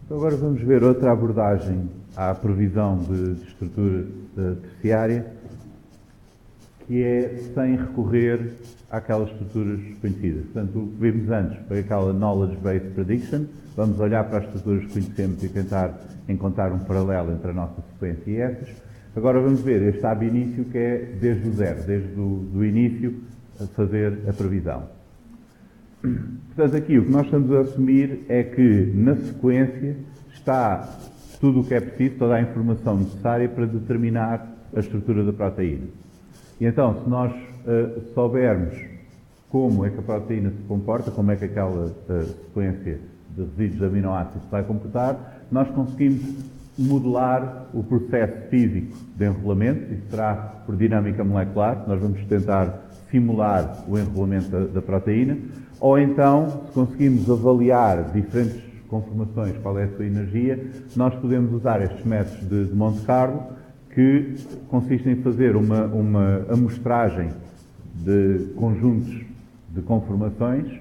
Então agora vamos ver outra abordagem à previsão de estrutura terciária, que é sem recorrer àquelas estruturas conhecidas. Portanto, o que vimos antes foi aquela Knowledge-Based Prediction. Vamos olhar para as estruturas que conhecemos e tentar encontrar um paralelo entre a nossa sequência e essas. Agora vamos ver este ab início, que é desde o zero, desde o início, a fazer a previsão. Portanto, aqui o que nós estamos a assumir é que na sequência está tudo o que é preciso, toda a informação necessária para determinar a estrutura da proteína. E então, se nós soubermos como é que a proteína se comporta, como é que aquela sequência de resíduos de aminoácidos se vai comportar, nós conseguimos modelar o processo físico de enrolamento. Isso será por dinâmica molecular. Nós vamos tentar simular o enrolamento da proteína. Ou então, se conseguimos avaliar diferentes conformações, qual é a sua energia, nós podemos usar estes métodos de Monte Carlo, que consistem em fazer uma amostragem de conjuntos de conformações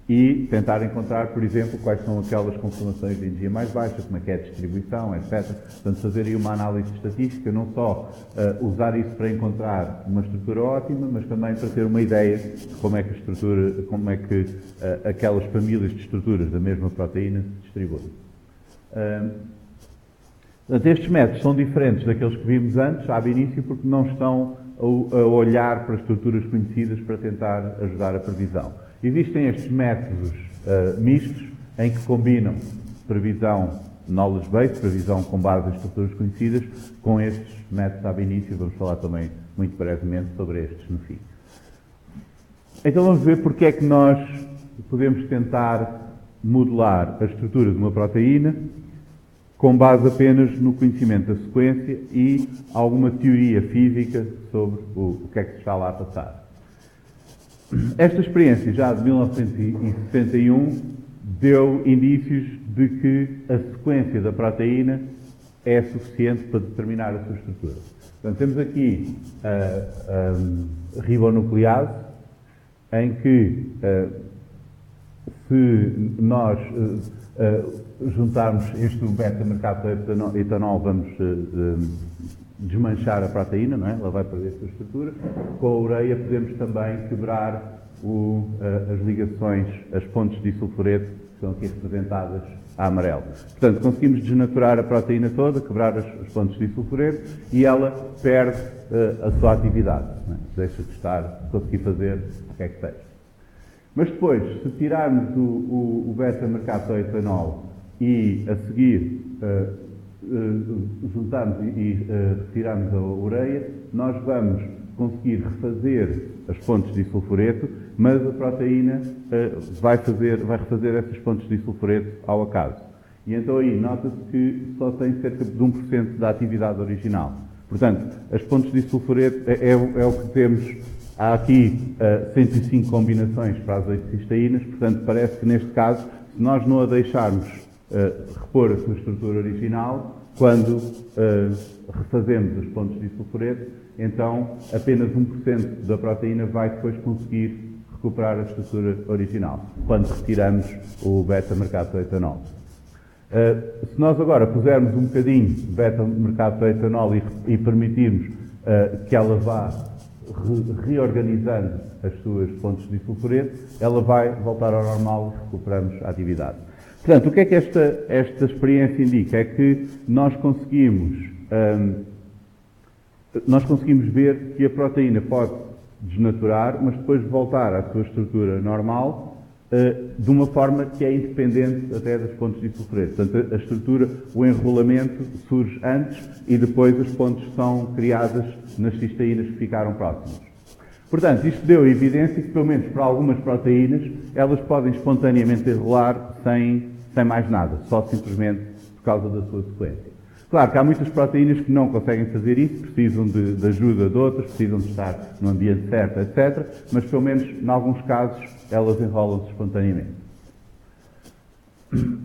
e tentar encontrar, por exemplo, quais são aquelas conformações de energia mais baixa, como é que é a distribuição, etc. Portanto, fazer aí uma análise estatística, não só usar isso para encontrar uma estrutura ótima, mas também para ter uma ideia de como é que a estrutura, como é que aquelas famílias de estruturas da mesma proteína se distribuem. Portanto, estes métodos são diferentes daqueles que vimos antes, ab início, porque não estão a olhar para estruturas conhecidas para tentar ajudar a previsão. Existem estes métodos mistos, em que combinam previsão knowledge-based, previsão com base em estruturas conhecidas, com estes métodos ab início. Vamos falar também muito brevemente sobre estes no fim. Então vamos ver porque é que nós podemos tentar modelar a estrutura de uma proteína com base apenas no conhecimento da sequência e alguma teoria física sobre o que é que se está lá a passar. Esta experiência, já de 1961, deu indícios de que a sequência da proteína é suficiente para determinar a sua estrutura. Portanto, temos aqui a ribonuclease, em que se nós juntarmos este beta-mercatoetanol, vamos desmanchar a proteína, não é? Ela vai perder a sua estrutura. Com a ureia podemos também quebrar as ligações, as pontes de disulfureto, que estão aqui representadas a amarelo. Portanto, conseguimos desnaturar a proteína toda, quebrar as pontes de disulfureto, e ela perde a sua atividade, não é? Deixa de estar, conseguir fazer o que é que seja. Mas depois, se tirarmos o beta-mercatoetanol e a seguir juntarmos e retirarmos a ureia, nós vamos conseguir refazer as pontes de disulfureto, mas a proteína vai refazer essas pontes de disulfureto ao acaso. E então aí nota-se que só tem cerca de 1% da atividade original. Portanto, as pontes de disulfureto é o que temos. Há aqui 105 combinações para as 8 cisteínas, portanto parece que neste caso, se nós não a deixarmos repor a sua estrutura original, quando refazemos as pontes de disulfureto, então apenas 1% da proteína vai depois conseguir recuperar a estrutura original, quando retiramos o beta-mercatoetanol. Se nós agora pusermos um bocadinho de beta-mercatoetanol e permitirmos que ela vá reorganizando as suas pontes de disulfureto, ela vai voltar ao normal e recuperamos a atividade. Portanto, o que é que esta experiência indica? É que nós conseguimos ver que a proteína pode desnaturar, mas depois voltar à sua estrutura normal de uma forma que é independente até das pontes de disulfureto. Portanto, a estrutura, o enrolamento surge antes e depois as pontes são criadas nas cisteínas que ficaram próximas. Portanto, isto deu evidência que, pelo menos para algumas proteínas, elas podem espontaneamente enrolar sem mais nada, só simplesmente por causa da sua sequência. Claro que há muitas proteínas que não conseguem fazer isso, precisam de ajuda de outras, precisam de estar no ambiente certo, etc. Mas, pelo menos, em alguns casos, elas enrolam-se espontaneamente.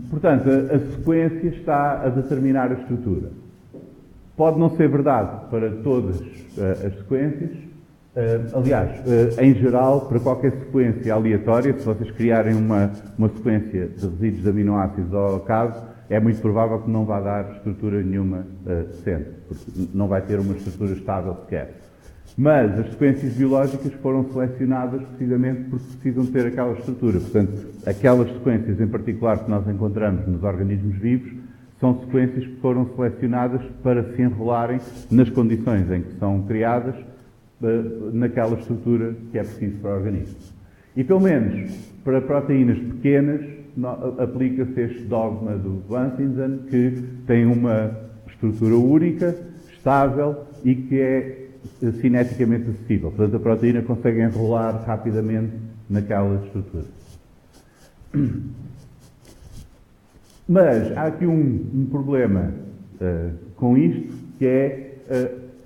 Portanto, a sequência está a determinar a estrutura. Pode não ser verdade para todas as sequências. Aliás, em geral, para qualquer sequência aleatória, se vocês criarem uma sequência de resíduos de aminoácidos ao acaso, é muito provável que não vá dar estrutura nenhuma sempre, porque não vai ter uma estrutura estável sequer. Mas as sequências biológicas foram selecionadas precisamente porque precisam ter aquela estrutura. Portanto, aquelas sequências em particular que nós encontramos nos organismos vivos são sequências que foram selecionadas para se enrolarem nas condições em que são criadas naquela estrutura que é preciso para o organismo. E pelo menos para proteínas pequenas aplica-se este dogma do Huntington, que tem uma estrutura única, estável e que é cineticamente acessível. Portanto, a proteína consegue enrolar rapidamente naquela estrutura. Mas há aqui um problema com isto, que é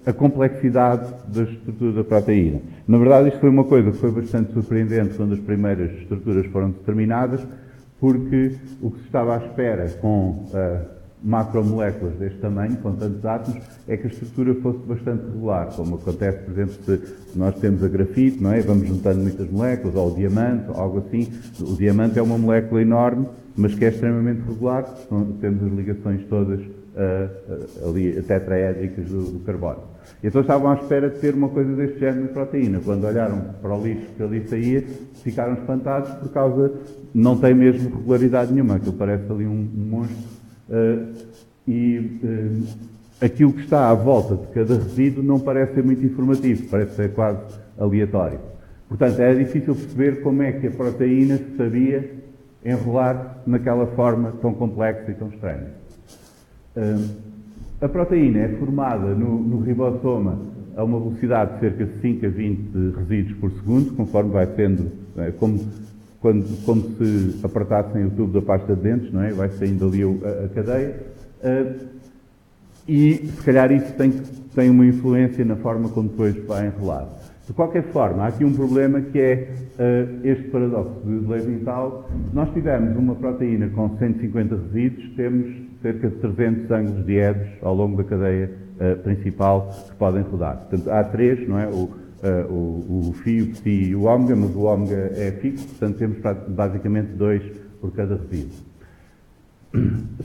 a complexidade da estrutura da proteína. Na verdade, isto foi uma coisa que foi bastante surpreendente quando as primeiras estruturas foram determinadas, porque o que se estava à espera com macromoléculas deste tamanho, com tantos átomos, é que a estrutura fosse bastante regular, como acontece, por exemplo, se nós temos a grafite, não é? Vamos juntando muitas moléculas, ou o diamante, ou algo assim. O diamante é uma molécula enorme, mas que é extremamente regular, temos as ligações todas ali tetraédricas do carbono. E então estavam à espera de ter uma coisa deste género na proteína. Quando olharam para o lixo que ali saía, ficaram espantados por causa, não tem mesmo regularidade nenhuma, aquilo parece ali um monstro. Aquilo que está à volta de cada resíduo não parece ser muito informativo, parece ser quase aleatório. Portanto, era difícil perceber como é que a proteína se sabia enrolar naquela forma tão complexa e tão estranha. A proteína é formada no ribossoma a uma velocidade de cerca de 5 a 20 resíduos por segundo, conforme vai sendo, como se apertassem o tubo da pasta de dentes, não é? Vai saindo ali a cadeia. E, se calhar, isso tem uma influência na forma como depois vai enrolar. De qualquer forma, há aqui um problema que é este paradoxo de Levi-Tal. Se nós tivermos uma proteína com 150 resíduos, temos cerca de 300 ângulos diédros ao longo da cadeia principal que podem rodar. Portanto, há três, não é? O φ, o Psi e o ômega, mas o ômega é fixo, portanto temos basicamente 2 por cada resíduo.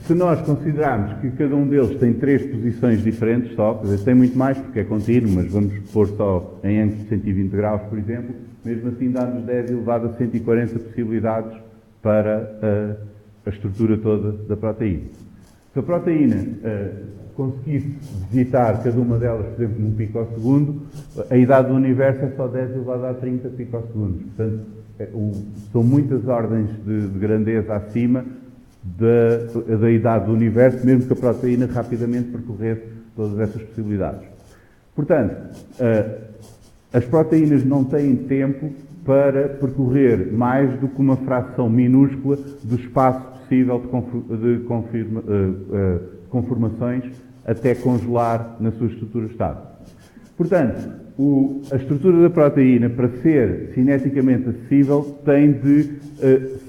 Se nós considerarmos que cada um deles tem 3 posições diferentes só, quer dizer, tem muito mais porque é contínuo, mas vamos pôr só em ângulos de 120 graus, por exemplo, mesmo assim dá-nos 10 elevado a 140 possibilidades para a estrutura toda da proteína. Se a proteína conseguisse visitar cada uma delas, por exemplo, num picosegundo, a idade do universo é só 10 elevado a 30 picosegundos. Portanto, são muitas ordens de grandeza acima da idade do universo, mesmo que a proteína rapidamente percorresse todas essas possibilidades. Portanto, as proteínas não têm tempo para percorrer mais do que uma fração minúscula do espaço possível de conformações até congelar na sua estrutura estável. Portanto, a estrutura da proteína, para ser cineticamente acessível, tem de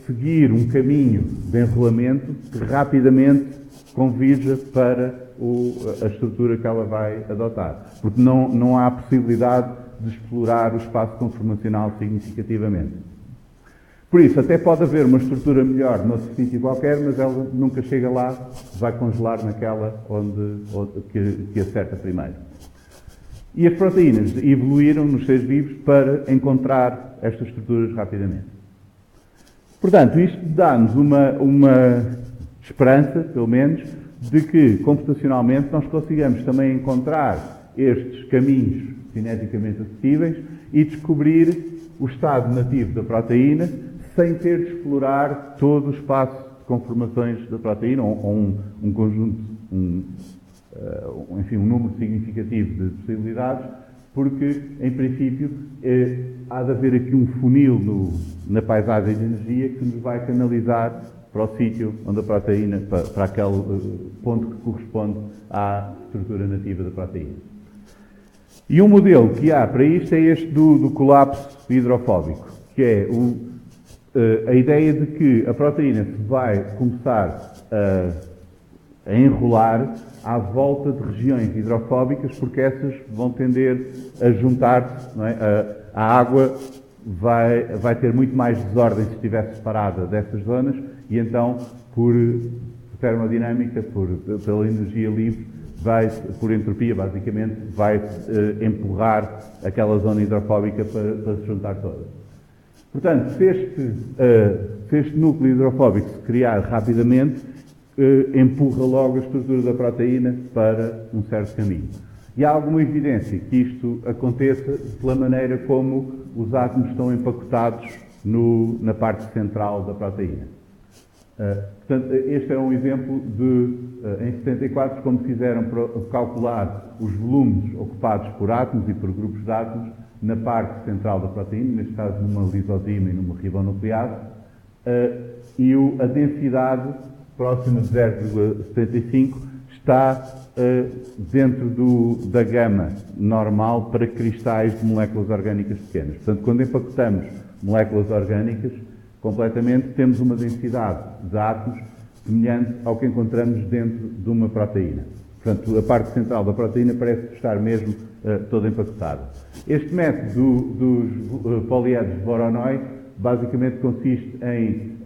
seguir um caminho de enrolamento que rapidamente convirja para a estrutura que ela vai adotar. Porque não há possibilidade de explorar o espaço conformacional significativamente. Por isso, até pode haver uma estrutura melhor noutro sítio qualquer, mas ela nunca chega lá, vai congelar naquela que acerta primeiro. E as proteínas evoluíram nos seres vivos para encontrar estas estruturas rapidamente. Portanto, isto dá-nos uma esperança, pelo menos, de que, computacionalmente, nós consigamos também encontrar estes caminhos cineticamente acessíveis e descobrir o estado nativo da proteína sem ter de explorar todo o espaço de conformações da proteína, ou um conjunto, enfim, um número significativo de possibilidades, porque, em princípio, há de haver aqui um funil na paisagem de energia que nos vai canalizar para o sítio onde a proteína, para aquele ponto que corresponde à estrutura nativa da proteína. E um modelo que há para isto é este do colapso hidrofóbico, que é a ideia de que a proteína se vai começar a enrolar à volta de regiões hidrofóbicas, porque essas vão tender a juntar-se, não é? A água vai ter muito mais desordem se estiver separada dessas zonas, e então, termodinâmica, pela energia livre, por entropia, basicamente, vai empurrar aquela zona hidrofóbica para se juntar toda. Portanto, se este núcleo hidrofóbico se criar rapidamente, empurra logo a estrutura da proteína para um certo caminho. E há alguma evidência que isto aconteça pela maneira como os átomos estão empacotados na parte central da proteína. Portanto, este é um exemplo em 74, como fizeram para calcular os volumes ocupados por átomos e por grupos de átomos na parte central da proteína, neste caso numa lisosima e numa ribonuclease, e a densidade próxima de 0,75 está dentro da gama normal para cristais de moléculas orgânicas pequenas. Portanto, quando empacotamos moléculas orgânicas completamente, temos uma densidade de átomos semelhante ao que encontramos dentro de uma proteína. Portanto, a parte central da proteína parece estar mesmo toda empacotada. Este método dos poliédros de Voronoi basicamente consiste em,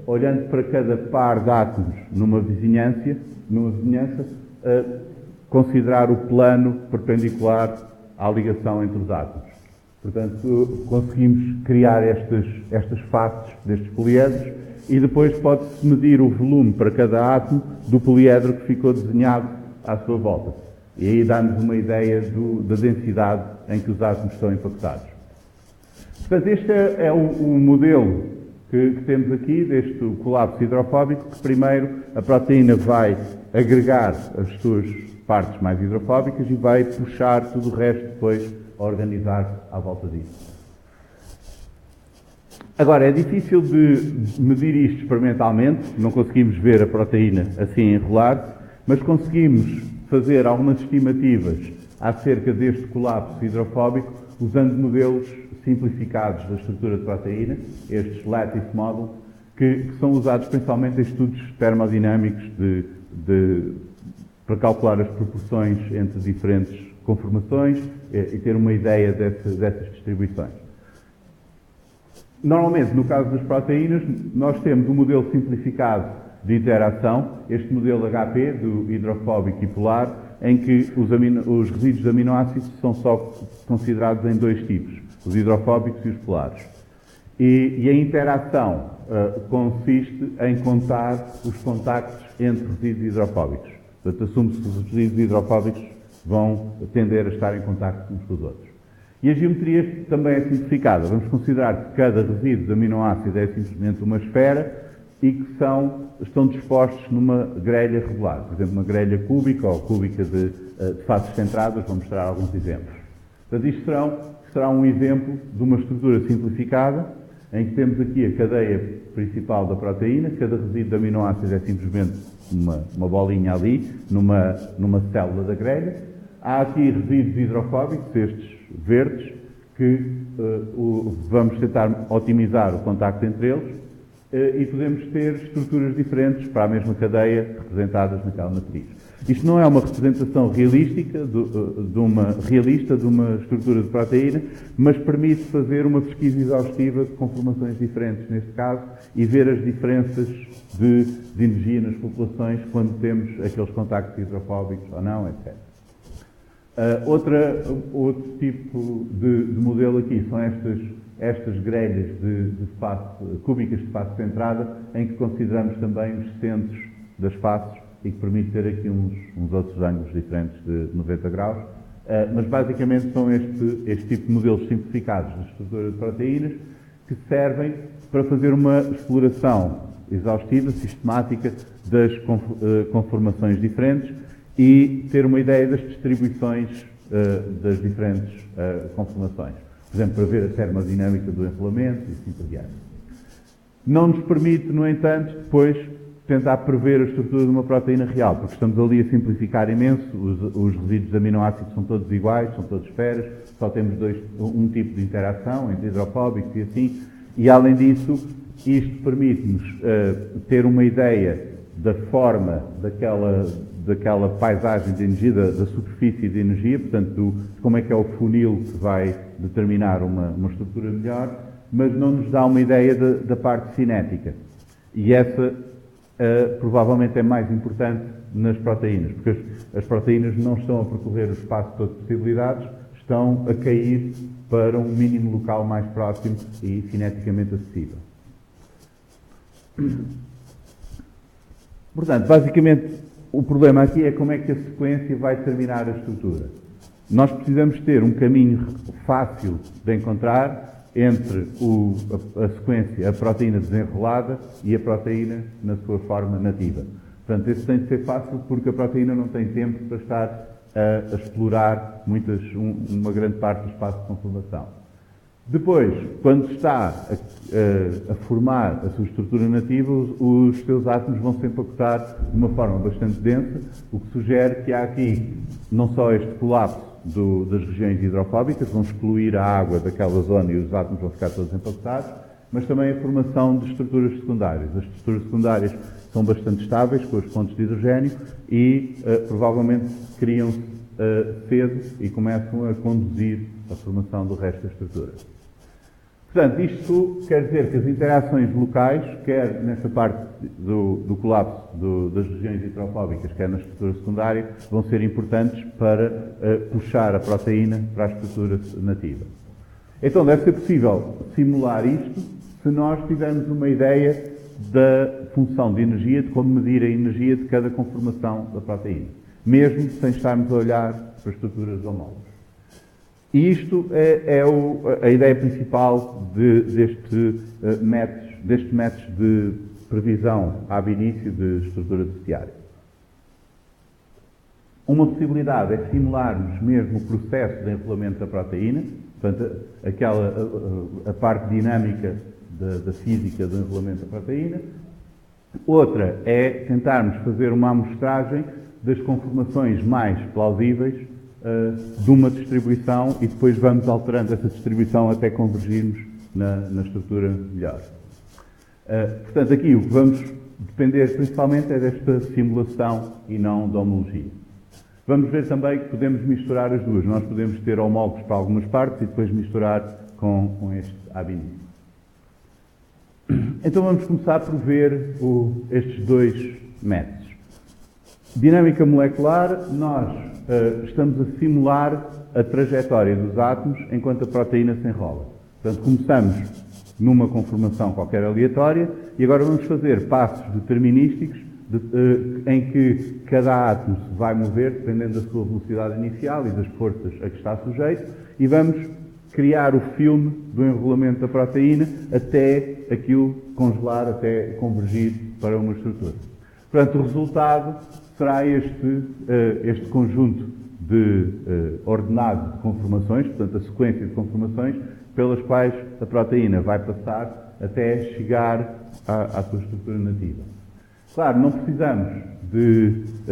olhando para cada par de átomos numa vizinhança, considerar o plano perpendicular à ligação entre os átomos. Portanto, conseguimos criar estas faces destes poliedros e depois pode-se medir o volume para cada átomo do poliedro que ficou desenhado à sua volta. E aí dá-nos uma ideia da densidade em que os átomos estão empacotados. Portanto, este é o modelo que temos aqui, deste colapso hidrofóbico, que primeiro a proteína vai agregar as suas partes mais hidrofóbicas e vai puxar tudo o resto depois a organizar à volta disso. Agora, é difícil de medir isto experimentalmente, não conseguimos ver a proteína assim enrolar, mas conseguimos fazer algumas estimativas acerca deste colapso hidrofóbico usando modelos simplificados da estrutura de proteína, estes lattice models, que são usados principalmente em estudos termodinâmicos para calcular as proporções entre diferentes conformações e ter uma ideia dessas distribuições. Normalmente, no caso das proteínas, nós temos um modelo simplificado de interação, este modelo HP, do hidrofóbico e polar, em que os resíduos de aminoácidos são só considerados em dois tipos, os hidrofóbicos e os polares. E a interação consiste em contar os contactos entre resíduos hidrofóbicos. Portanto, assume-se que os resíduos hidrofóbicos vão tender a estar em contacto uns com os outros. E a geometria também é simplificada. Vamos considerar que cada resíduo de aminoácido é simplesmente uma esfera e que estão dispostos numa grelha regular. Por exemplo, uma grelha cúbica ou cúbica de faces centradas. Vou mostrar alguns exemplos. Portanto, isto será um exemplo de uma estrutura simplificada em que temos aqui a cadeia principal da proteína. Cada resíduo de aminoácidos é simplesmente uma bolinha ali, numa célula da grelha. Há aqui resíduos hidrofóbicos, estes verdes, que vamos tentar otimizar o contacto entre eles e podemos ter estruturas diferentes para a mesma cadeia representadas naquela matriz. Isto não é uma representação realista de uma estrutura de proteína, mas permite fazer uma pesquisa exaustiva de conformações diferentes, neste caso, e ver as diferenças de energia nas populações quando temos aqueles contactos hidrofóbicos ou não, etc. Outro tipo de modelo aqui são estas grelhas cúbicas de face centrada, em que consideramos também os centros das faces e que permite ter aqui uns outros ângulos diferentes de 90 graus. Mas basicamente são este tipo de modelos simplificados de estrutura de proteínas que servem para fazer uma exploração exaustiva, sistemática das conformações diferentes e ter uma ideia das distribuições das diferentes conformações. Por exemplo, para ver a termodinâmica do enrolamento e assim por diante. Não nos permite, no entanto, depois tentar prever a estrutura de uma proteína real, porque estamos ali a simplificar imenso, os resíduos de aminoácidos são todos iguais, são todas esferas, só temos um tipo de interação entre hidrofóbicos e assim, e além disso, isto permite-nos ter uma ideia da forma daquela paisagem de energia, da superfície de energia, portanto, de como é que é o funil que vai determinar uma estrutura melhor, mas não nos dá uma ideia da parte cinética. E essa provavelmente é mais importante nas proteínas, porque as proteínas não estão a percorrer o espaço todo de possibilidades, estão a cair para um mínimo local mais próximo e cineticamente acessível. Portanto, basicamente, o problema aqui é como é que a sequência vai determinar a estrutura. Nós precisamos ter um caminho fácil de encontrar entre a sequência, a proteína desenrolada e a proteína na sua forma nativa. Portanto, esse tem de ser fácil porque a proteína não tem tempo para estar a explorar uma grande parte do espaço de conformação. Depois, quando está a formar a sua estrutura nativa, os seus átomos vão se empacotar de uma forma bastante densa, o que sugere que há aqui não só este colapso das regiões hidrofóbicas, vão excluir a água daquela zona e os átomos vão ficar todos empacotados, mas também a formação de estruturas secundárias. As estruturas secundárias são bastante estáveis com as fontes de hidrogênio e provavelmente criam-se cedo e começam a conduzir a formação do resto da estrutura. Portanto, isto quer dizer que as interações locais, quer nesta parte do colapso das regiões hidrofóbicas, quer na estrutura secundária, vão ser importantes para puxar a proteína para a estrutura nativa. Então, deve ser possível simular isto se nós tivermos uma ideia da função de energia, de como medir a energia de cada conformação da proteína, mesmo sem estarmos a olhar para estruturas homólogas. E isto é a ideia principal destes métodos de previsão ab início de estrutura terciária. Uma possibilidade é simularmos mesmo o processo de enrolamento da proteína, portanto, a parte dinâmica da física do enrolamento da proteína. Outra é tentarmos fazer uma amostragem das conformações mais plausíveis de uma distribuição e depois vamos alterando essa distribuição até convergirmos na estrutura melhor. Portanto, aqui o que vamos depender principalmente é desta simulação e não da homologia. Vamos ver também que podemos misturar as duas. Nós podemos ter homólogos para algumas partes e depois misturar com este ab initio. Então vamos começar por ver estes dois métodos. Dinâmica molecular, nós estamos a simular a trajetória dos átomos enquanto a proteína se enrola. Portanto, começamos numa conformação qualquer aleatória e agora vamos fazer passos determinísticos em que cada átomo se vai mover dependendo da sua velocidade inicial e das forças a que está sujeito e vamos criar o filme do enrolamento da proteína até aquilo congelar, até convergir para uma estrutura. Portanto, o resultado será este conjunto de ordenado de conformações, portanto, a sequência de conformações pelas quais a proteína vai passar até chegar à sua estrutura nativa. Claro,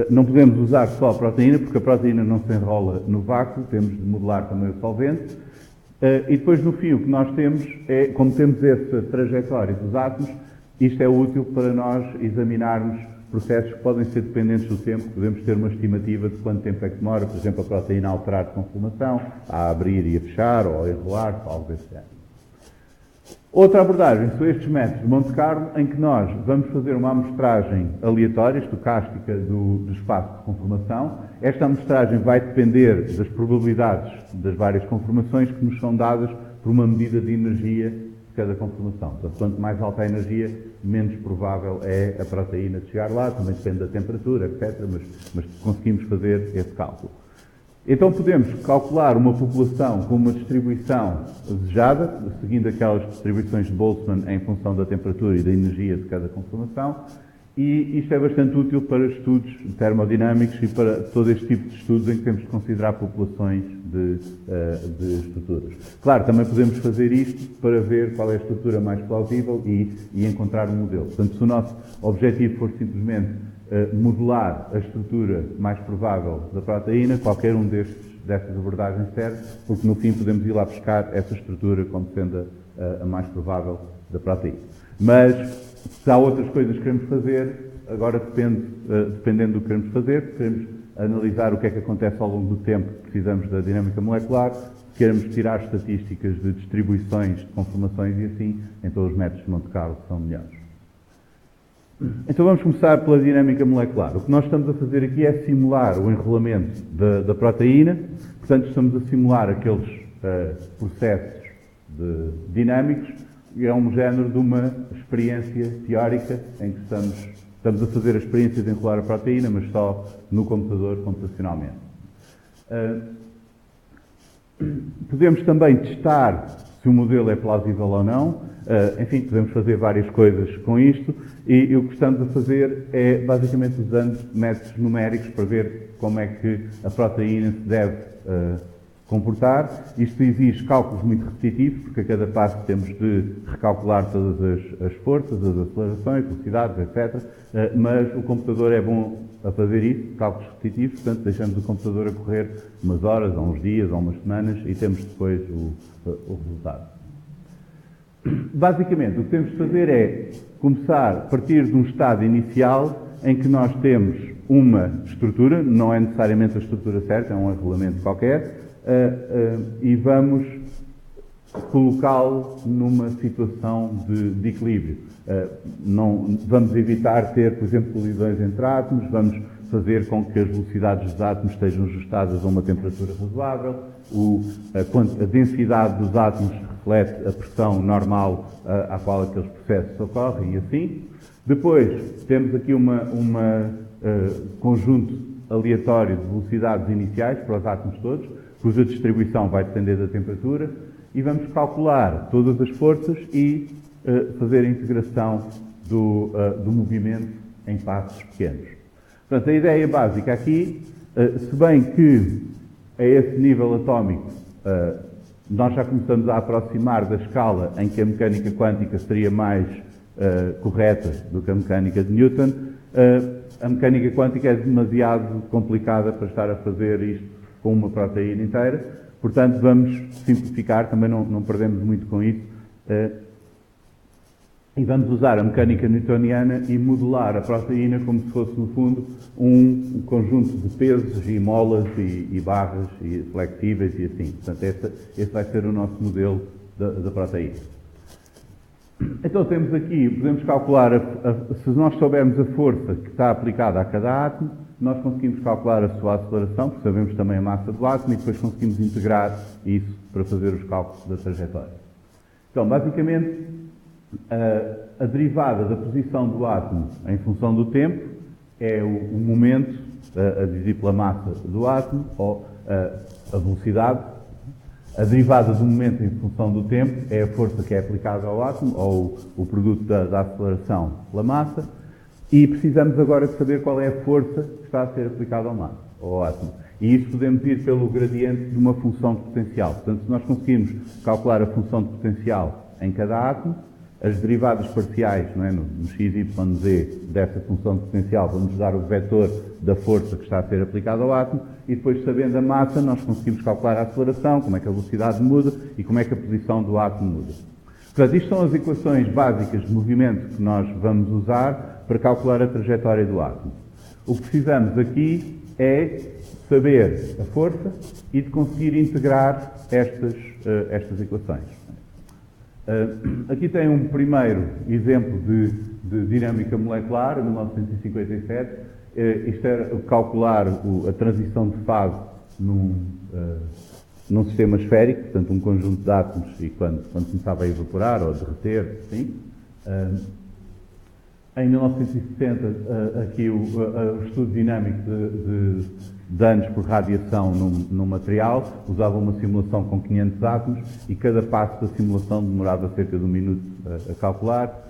não podemos usar só a proteína, porque a proteína não se enrola no vácuo, temos de modelar também o solvente. E depois, no fim, o que nós temos é, como temos essa trajetória dos átomos, isto é útil para nós examinarmos processos que podem ser dependentes do tempo, podemos ter uma estimativa de quanto tempo é que demora, por exemplo, a proteína a alterar de conformação, a abrir e a fechar, ou a enrolar, algo desse género. Outra abordagem são estes métodos de Monte Carlo, em que nós vamos fazer uma amostragem aleatória, estocástica, do espaço de conformação. Esta amostragem vai depender das probabilidades das várias conformações que nos são dadas por uma medida de energia de cada conformação. Portanto, quanto mais alta a energia, menos provável é a proteína de chegar lá, também depende da temperatura, etc., mas conseguimos fazer esse cálculo. Então podemos calcular uma população com uma distribuição desejada, seguindo aquelas distribuições de Boltzmann em função da temperatura e da energia de cada conformação, e isto é bastante útil para estudos termodinâmicos e para todo este tipo de estudos em que temos de considerar populações de estruturas. Claro, também podemos fazer isto para ver qual é a estrutura mais plausível e encontrar um modelo. Portanto, se o nosso objetivo for simplesmente modelar a estrutura mais provável da proteína, qualquer um destas abordagens serve, porque no fim podemos ir lá buscar essa estrutura como sendo a mais provável da proteína. Mas se há outras coisas que queremos fazer, agora dependendo do que queremos fazer, queremos analisar o que é que acontece ao longo do tempo, precisamos da dinâmica molecular, queremos tirar estatísticas de distribuições de conformações e assim, então os métodos de Monte Carlo são melhores. Então vamos começar pela dinâmica molecular. O que nós estamos a fazer aqui é simular o enrolamento da proteína, portanto estamos a simular aqueles processos dinâmicos, e é um género de uma experiência teórica em que estamos a fazer a experiência de enrolar a proteína, mas só no computador, computacionalmente. Podemos também testar se o modelo é plausível ou não. Enfim, podemos fazer várias coisas com isto, e o que estamos a fazer é basicamente usando métodos numéricos para ver como é que a proteína se deve comportar. Isto exige cálculos muito repetitivos, porque a cada passo temos de recalcular todas as forças, as acelerações, velocidades, etc. Mas o computador é bom a fazer isso, cálculos repetitivos, portanto deixamos o computador a correr umas horas, ou uns dias, ou umas semanas, e temos depois o resultado. Basicamente, o que temos de fazer é começar a partir de um estado inicial em que nós temos uma estrutura, não é necessariamente a estrutura certa, é um enrolamento qualquer, e vamos colocá-lo numa situação de equilíbrio. Não, vamos evitar ter, por exemplo, colisões entre átomos, vamos fazer com que as velocidades dos átomos estejam ajustadas a uma temperatura razoável, a densidade dos átomos reflete a pressão normal à qual aqueles processos ocorrem, e assim. Depois, temos aqui um conjunto aleatório de velocidades iniciais para os átomos todos, cuja distribuição vai depender da temperatura, e vamos calcular todas as forças e fazer a integração do movimento em passos pequenos. Portanto, a ideia básica aqui, se bem que a esse nível atómico nós já começamos a aproximar da escala em que a mecânica quântica seria mais correta do que a mecânica de Newton, a mecânica quântica é demasiado complicada para estar a fazer isto com uma proteína inteira, portanto vamos simplificar, também não perdemos muito com isso, e vamos usar a mecânica newtoniana e modelar a proteína como se fosse, no fundo, um conjunto de pesos e molas e barras e flexíveis e assim. Portanto, esse vai ser o nosso modelo da proteína. Então temos aqui, podemos calcular, se nós soubermos a força que está aplicada a cada átomo, nós conseguimos calcular a sua aceleração, porque sabemos também a massa do átomo, e depois conseguimos integrar isso para fazer os cálculos da trajetória. Então, basicamente, a derivada da posição do átomo em função do tempo é o momento a dividir pela massa do átomo, ou a velocidade. A derivada do momento em função do tempo é a força que é aplicada ao átomo, ou o produto da aceleração pela massa, e precisamos agora de saber qual é a força que está a ser aplicada ao átomo. E isso podemos ir pelo gradiente de uma função de potencial. Portanto, se nós conseguimos calcular a função de potencial em cada átomo, as derivadas parciais, não é, no x, y, z dessa função de potencial vão nos dar o vetor da força que está a ser aplicada ao átomo, e depois, sabendo a massa, nós conseguimos calcular a aceleração, como é que a velocidade muda e como é que a posição do átomo muda. Portanto, isto são as equações básicas de movimento que nós vamos usar para calcular a trajetória do átomo. O que precisamos aqui é saber a força e de conseguir integrar estas equações. Aqui tem um primeiro exemplo de dinâmica molecular, em 1957. Isto era calcular a transição de fase num sistema esférico, portanto um conjunto de átomos, e quando começava a evaporar ou a derreter, assim. Em 1960, aqui o estudo dinâmico de danos por radiação num material usava uma simulação com 500 átomos, e cada passo da simulação demorava cerca de 1 minuto a calcular.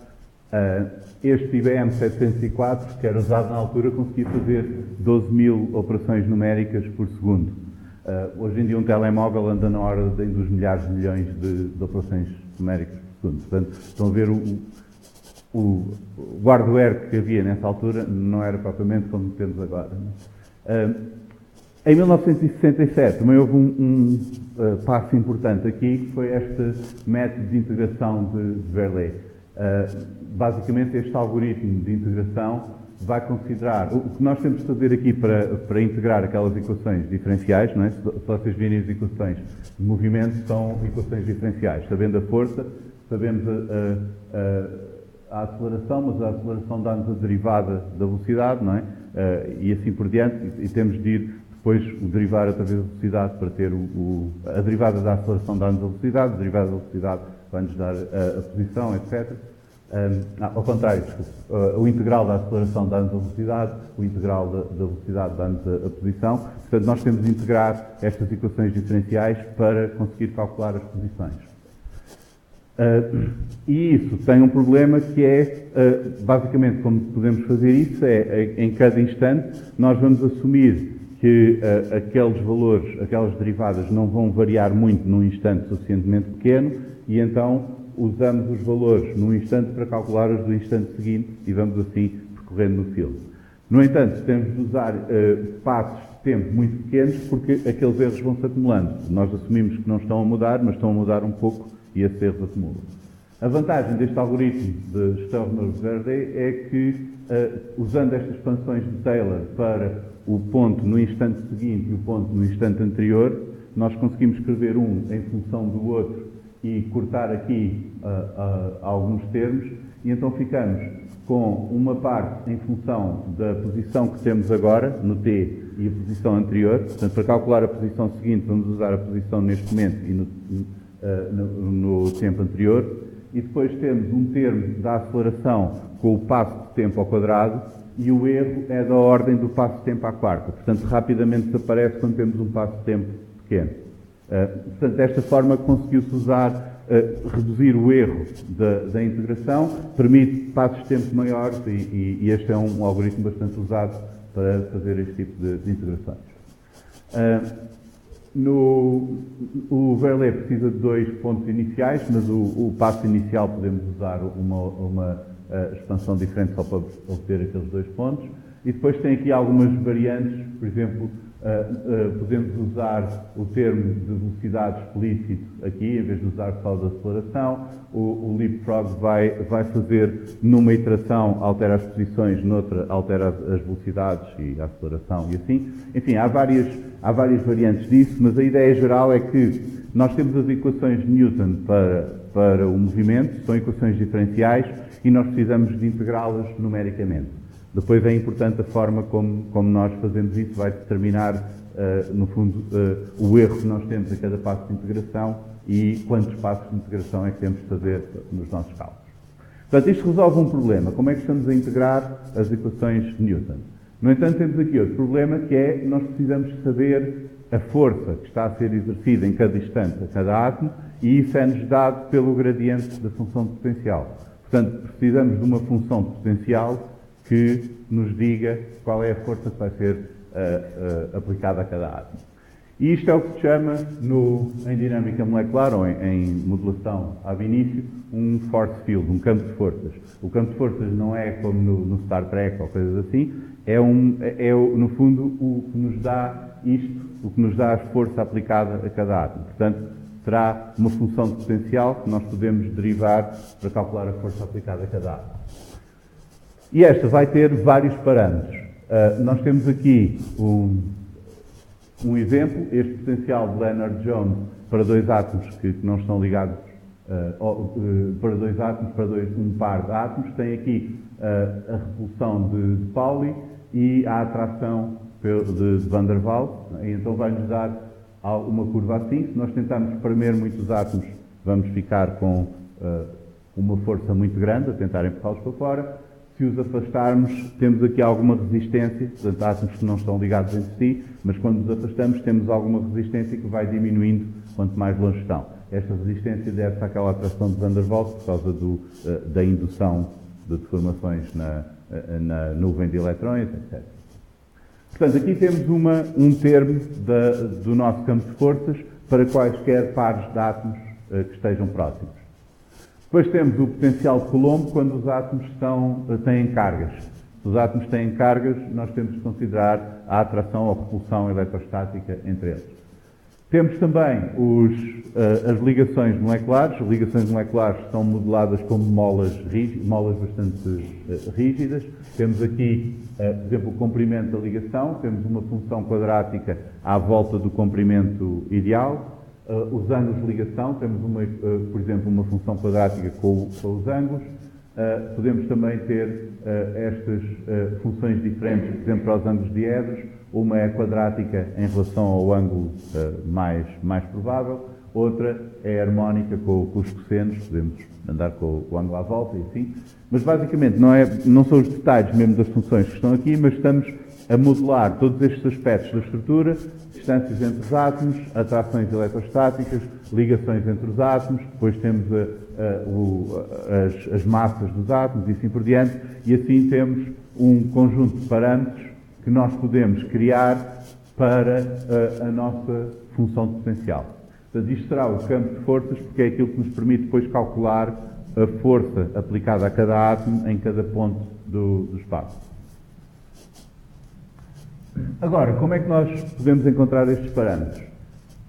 Este IBM 704, que era usado na altura, conseguia fazer 12.000 operações numéricas por segundo. Hoje em dia um telemóvel anda na ordem dos milhares de milhões de operações numéricas por segundo. Portanto, estão a ver o hardware que havia nessa altura não era propriamente como temos agora. Em 1967 também houve um passo importante aqui, que foi este método de integração de Verlet. Basicamente, este algoritmo de integração vai considerar... O que nós temos de fazer aqui para integrar aquelas equações diferenciais, não é? Se vocês virem as equações de movimento, são equações diferenciais. Sabendo a força, sabemos a a aceleração, mas a aceleração dá-nos a derivada da velocidade, não é? E assim por diante, e temos de ir depois o derivar através da velocidade para ter a derivada da aceleração dá-nos a velocidade, a derivada da velocidade vai-nos dar a posição, etc. Ao contrário, desculpe, o integral da aceleração dá-nos a velocidade, o integral da velocidade dá-nos a posição. Portanto, nós temos de integrar estas equações diferenciais para conseguir calcular as posições. E isso tem um problema que é, basicamente, como podemos fazer isso, em cada instante, nós vamos assumir que aqueles valores, aquelas derivadas não vão variar muito num instante suficientemente pequeno e então usamos os valores num instante para calcular os do instante seguinte e vamos assim percorrendo no filme. No entanto, temos de usar passos de tempo muito pequenos porque aqueles erros vão se acumulando. Nós assumimos que não estão a mudar, mas estão a mudar um pouco e esses erros acumulam. A vantagem deste algoritmo de Sturmer-Verde é que, usando estas expansões de Taylor para o ponto no instante seguinte e o ponto no instante anterior, nós conseguimos escrever um em função do outro e cortar aqui alguns termos, e então ficamos com uma parte em função da posição que temos agora, no t, e a posição anterior. Portanto, para calcular a posição seguinte, vamos usar a posição neste momento e no tempo anterior. E depois temos um termo da aceleração com o passo de tempo ao quadrado, e o erro é da ordem do passo de tempo à quarta. Portanto, rapidamente desaparece quando temos um passo de tempo pequeno. Portanto, desta forma conseguiu-se reduzir o erro da integração, permite passos de tempo maiores e este é um algoritmo bastante usado para fazer este tipo de integrações. O Verlet precisa de 2 pontos iniciais, mas o passo inicial podemos usar uma expansão diferente só para obter aqueles 2 pontos. E depois tem aqui algumas variantes, por exemplo, podemos usar o termo de velocidade explícito aqui, em vez de usar só da aceleração. O leapfrog vai fazer numa iteração, altera as posições, noutra altera as velocidades e a aceleração e assim. Enfim, há várias variantes disso, mas a ideia geral é que nós temos as equações de Newton para o movimento, são equações diferenciais e nós precisamos de integrá-las numericamente. Depois é importante a forma como nós fazemos isso, vai determinar, no fundo, o erro que nós temos a cada passo de integração e quantos passos de integração é que temos de fazer nos nossos cálculos. Portanto, isto resolve um problema. Como é que estamos a integrar as equações de Newton? No entanto, temos aqui outro problema, que é nós precisamos saber a força que está a ser exercida em cada instante a cada átomo e isso é-nos dado pelo gradiente da função de potencial. Portanto, precisamos de uma função de potencial que nos diga qual é a força que vai ser aplicada a cada átomo. E isto é o que se chama, em dinâmica molecular, ou em modulação ab início, um force field, um campo de forças. O campo de forças não é como no Star Trek ou coisas assim, é no fundo o que nos dá isto, o que nos dá a força aplicada a cada átomo. Portanto, será uma função de potencial que nós podemos derivar para calcular a força aplicada a cada átomo. E esta vai ter vários parâmetros. Nós temos aqui um exemplo, este potencial de Lennard-Jones para 2 átomos que não estão ligados, para 2 átomos, para um par de átomos, tem aqui a repulsão de Pauli e a atração de Van der Waals, então vai-nos dar uma curva assim. Se nós tentarmos espremer muitos átomos, vamos ficar com uma força muito grande a tentar empurrá-los para fora. Se os afastarmos, temos aqui alguma resistência, portanto, átomos que não estão ligados entre si, mas quando os afastamos, temos alguma resistência que vai diminuindo quanto mais longe estão. Esta resistência deve-se àquela atração de Van der Waals por causa da indução de deformações na nuvem de eletrões, etc. Portanto, aqui temos um termo do nosso campo de forças para quaisquer pares de átomos que estejam próximos. Depois temos o potencial de Coulomb quando os átomos têm cargas. Se os átomos têm cargas, nós temos de considerar a atração ou repulsão eletrostática entre eles. Temos também as ligações moleculares. As ligações moleculares são modeladas como molas bastante rígidas. Temos aqui, por exemplo, o comprimento da ligação. Temos uma função quadrática à volta do comprimento ideal. Os ângulos de ligação, temos por exemplo, uma função quadrática com os ângulos. Podemos também ter estas funções diferentes, por exemplo, para os ângulos diedros. Uma é quadrática em relação ao ângulo mais provável, outra é harmónica com os cossenos, podemos andar com o ângulo à volta e assim. Mas basicamente não são os detalhes mesmo das funções que estão aqui, mas estamos a modelar todos estes aspectos da estrutura, distâncias entre os átomos, atrações eletrostáticas, ligações entre os átomos, depois temos as massas dos átomos e assim por diante, e assim temos um conjunto de parâmetros que nós podemos criar para a nossa função de potencial. Portanto, isto será o campo de forças, porque é aquilo que nos permite depois calcular a força aplicada a cada átomo em cada ponto do espaço. Agora, como é que nós podemos encontrar estes parâmetros?